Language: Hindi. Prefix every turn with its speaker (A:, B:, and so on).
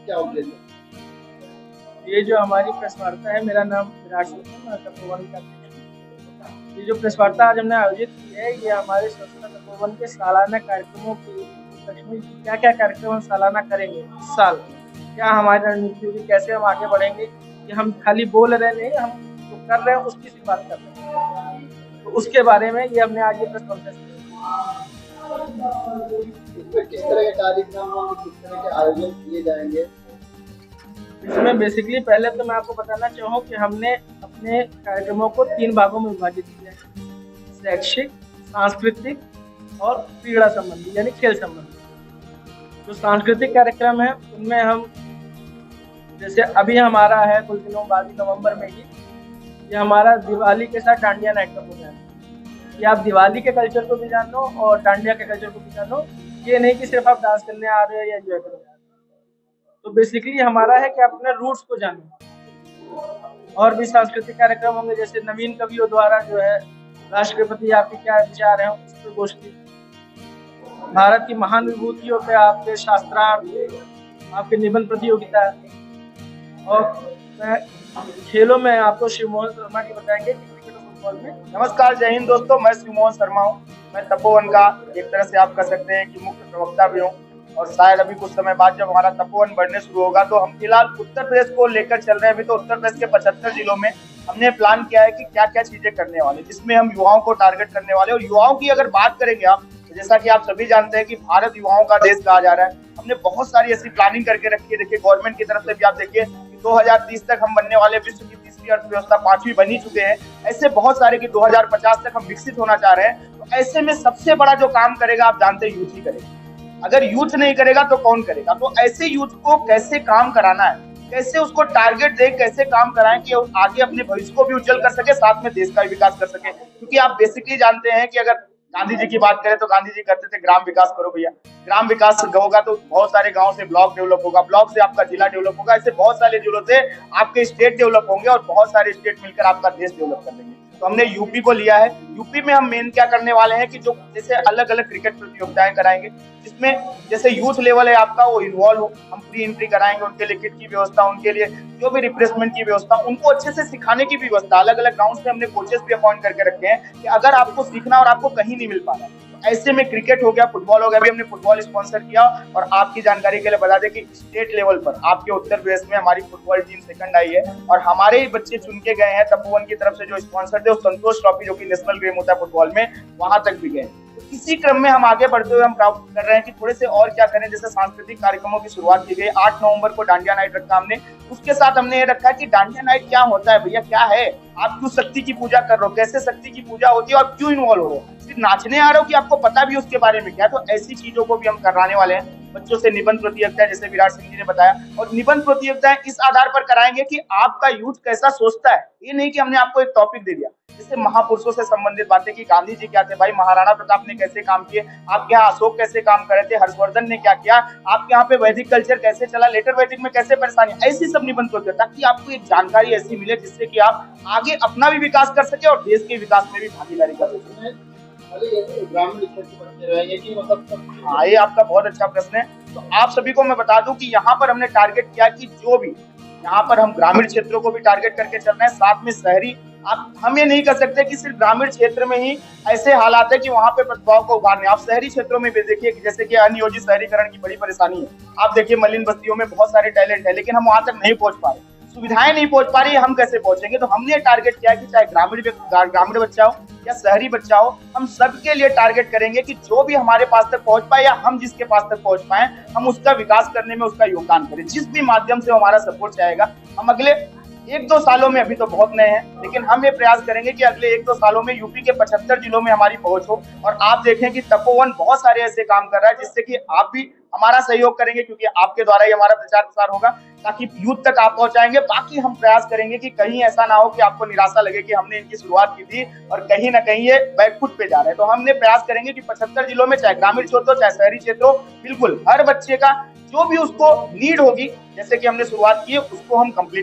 A: क्या उद्देश्य है?
B: ये जो हमारी प्रेस वार्ता है, मेरा नाम विराट सिंह है, मैं तपोवन का अध्यक्ष हूँ। ये जो प्रेस वार्ता आज हमने आयोजित की है, ये हमारे संस्था तपोवन के सालाना कार्यक्रमों के उपलक्ष्य में क्या-क्या कार्यक्रम हम सालाना करेंगे इस साल, क्या हमारी रणनीति होगी, कैसे हम आगे बढ़ेंगे, कि हम खाली बोल रहे नहीं, हम जो कर रहे हैं उसकी सिर्फ बात कर रहे हैं। तो उसके बारे में ये हमने आज ये प्रेस कॉन्फ्रेंस की।
A: इसमें किस तरह के कार्यक्रम और किस तरह के आयोजन किए जाएंगे?
B: इसमें बेसिकली पहले तो मैं आपको बताना चाहूँ कि हमने अपने कार्यक्रमों को 3 भागों में विभाजित किया है, शैक्षिक, सांस्कृतिक और क्रीड़ा संबंधी यानी खेल संबंधी। जो सांस्कृतिक कार्यक्रम है उनमें हम जैसे अभी हमारा है कुछ दिनों बाद नवंबर में ही ये हमारा दिवाली के साथ डांडिया नाइट का प्रोग्राम है कि आप दिवाली के कल्चर को भी जानो और डांडिया के कल्चर को भी जानो। ये नहीं कि सिर्फ आप डांस करने आ रहे हो या एंजॉय कर रहे हो। तो बेसिकली हमारा है कि आप अपने रूट्स को जानो। और भी सांस्कृतिक कार्यक्रम होंगे जैसे नवीन कवियों द्वारा जो है राष्ट्र के प्रति आपके क्या विचार हैं उस पर गोष्ठी, भारत की महान विभूतियों पे आपके शास्त्रार्थ, आपके निबंध प्रतियोगिता और खेलों में आपको शिव मोहन शर्मा जी बताएंगे कि क्रिकेट और फुटबॉल में।
C: नमस्कार, जय हिंद दोस्तों, मैं शिव मोहन शर्मा हूँ। मैं तपोवन का एक तरह से आप कह सकते हैं कि मुख्य प्रवक्ता भी हूँ और शायद अभी कुछ समय बाद जब हमारा तपोवन बढ़ने शुरू होगा तो हम फिलहाल उत्तर प्रदेश को लेकर चल रहे हैं। अभी तो उत्तर प्रदेश के 75 जिलों में हमने प्लान किया है कि क्या क्या चीजें करने वाले, जिसमें हम युवाओं को टारगेट करने वाले। और युवाओं की अगर बात करेंगे आप, तो जैसा कि आप सभी जानते हैं कि भारत युवाओं का देश कहा जा रहा है। हमने बहुत सारी ऐसी प्लानिंग करके रखी है। देखिए, गवर्नमेंट की तरफ से भी आप देखिए 2030 तक हम बनने वाले विश्व की तीसरी अर्थव्यवस्था, 5वीं बनी चुके हैं। ऐसे बहुत सारे कि 2050 तक हम विकसित होना चाह रहे हैं। तो ऐसे में सबसे बड़ा जो काम करेगा आप जानते हैं, यूथ ही करेगा। अगर यूथ नहीं करेगा तो कौन करेगा? तो ऐसे यूथ को कैसे काम कराना है, कैसे उसको टारगेट दे, कैसे काम कराएं कि आगे अपने भविष्य को भी उज्जवल कर सके, साथ में देश का भी विकास कर सके। क्योंकि आप बेसिकली जानते हैं कि अगर गांधी जी की बात करें तो गांधी जी कहते थे ग्राम विकास करो भैया। ग्राम विकास होगा तो बहुत सारे गांव से ब्लॉक डेवलप होगा, ब्लॉक से आपका जिला डेवलप होगा, ऐसे बहुत सारे जिलों से आपके स्टेट डेवलप होंगे और बहुत सारे स्टेट मिलकर आपका देश डेवलप कर लेंगे। तो हमने यूपी को लिया है। यूपी में हम मेन क्या करने वाले हैं कि जो जैसे अलग अलग क्रिकेट प्रतियोगिताएं कराएंगे, जिसमें जैसे यूथ लेवल है आपका वो इन्वॉल्व हो। हम फ्री एंट्री कराएंगे, उनके लिए किट की व्यवस्था, उनके लिए जो भी रिफ्रेशमेंट की व्यवस्था, उनको अच्छे से सिखाने की भी व्यवस्था। अलग अलग ग्राउंड में हमने कोचेस भी अपॉइंट करके रखे हैं कि अगर आपको सीखना और आपको कहीं नहीं मिल पा रहा है, ऐसे में क्रिकेट हो गया, फुटबॉल हो गया। अभी हमने फुटबॉल स्पॉन्सर किया और आपकी जानकारी के लिए बता दें कि स्टेट लेवल पर आपके उत्तर प्रदेश में हमारी फुटबॉल टीम सेकंड आई है और हमारे ही बच्चे चुन के गए हैं तपोवन की तरफ से। जो स्पॉन्सर थे, संतोष ट्रॉफी जो कि नेशनल गेम होता है फुटबॉल में, वहां तक भी गए। इसी क्रम में हम आगे बढ़ते हुए हम कर रहे हैं कि थोड़े से और क्या करें। जैसे सांस्कृतिक कार्यक्रमों की शुरुआत की गई, 8 नवंबर को डांडिया नाइट रखा हमने। उसके साथ हमने ये रखा कि डांडिया नाइट क्या होता है भैया, क्या है, आप क्यों शक्ति की पूजा कर रहे हो, कैसे शक्ति की पूजा होती है और क्यों इन्वॉल्व हो, सिर्फ नाचने आ रहे हो कि आपको पता भी उसके बारे में क्या। तो ऐसी चीजों को भी हम कराने वाले हैं। बच्चों से निबंध प्रतियोगिता, जैसे विराट सिंह जी ने बताया, और निबंध प्रतियोगिताएं इस आधार पर कराएंगे कि आपका यूथ कैसा सोचता है। ये नहीं कि हमने आपको एक टॉपिक दे दिया, जैसे महापुरुषों से संबंधित बातें कि गांधी जी क्या थे भाई, महाराणा प्रताप ने कैसे काम किए, आपके यहाँ अशोक कैसे काम करे थे, हर्षवर्धन ने क्या किया, आपके यहाँ पे वैदिक कल्चर कैसे चला, लेटर वैदिक में कैसे परेशानी, ऐसी सब निबंध प्रतियोगिता, ताकि आपको एक जानकारी ऐसी मिले जिससे कि आप आगे अपना भी विकास कर सके और देश के विकास में भी भागीदारी कर सके।
A: ग्रामीण क्षेत्र बच्चे रहेंगे कि मतलब?
C: हाँ, ये आपका बहुत अच्छा प्रश्न है। तो आप सभी को मैं बता दूं कि यहाँ पर हमने टारगेट किया कि जो भी यहाँ पर हम ग्रामीण क्षेत्रों को भी टारगेट करके चल रहे हैं, साथ में शहरी। हम ये नहीं कर सकते कि सिर्फ ग्रामीण क्षेत्र में ही ऐसे हालात है कि वहां पे प्रतिभाओं को उभारने। आप शहरी क्षेत्रों में भी देखिए कि जैसे कि अनियोजित शहरीकरण की बड़ी परेशानी है। आप देखिए मलिन बस्तियों में बहुत सारे टैलेंट है, लेकिन हम वहां तक नहीं पहुंच पा रहे, सुविधाएं नहीं पहुंच पा रही है, हम कैसे पहुंचेंगे? तो हमने टारगेट किया कि चाहे ग्रामीण बच्चा हो या शहरी बच्चा हो, हम सबके लिए टारगेट करेंगे कि जो भी हमारे पास तक पहुंच पाए या हम जिसके पास तक पहुंच पाए, हम उसका विकास करने में उसका योगदान करें। जिस भी माध्यम से हमारा सपोर्ट चाहेगा, हम अगले 1-2 सालों में, अभी तो बहुत नए हैं, लेकिन हम ये प्रयास करेंगे कि अगले 1-2 सालों में यूपी के 75 जिलों में हमारी पहुंच हो। और आप देखें कि तपोवन बहुत सारे ऐसे काम कर रहा है जिससे कि आप भी हमारा सहयोग करेंगे, क्योंकि आपके द्वारा ही हमारा प्रचार प्रसार होगा, ताकि यूथ तक आप पहुंचाएंगे। बाकी हम प्रयास करेंगे कि कहीं ऐसा ना हो कि आपको निराशा लगे कि हमने इनकी शुरुआत की थी और कहीं ना कहीं ये बैकफुट पे जा रहे हैं। तो हमने प्रयास करेंगे कि 75 जिलों में, चाहे ग्रामीण क्षेत्र हो चाहे शहरी क्षेत्र हो, बिल्कुल हर बच्चे का जो भी उसको नीड होगी, जैसे कि हमने शुरुआत की है, उसको हम कंप्लीट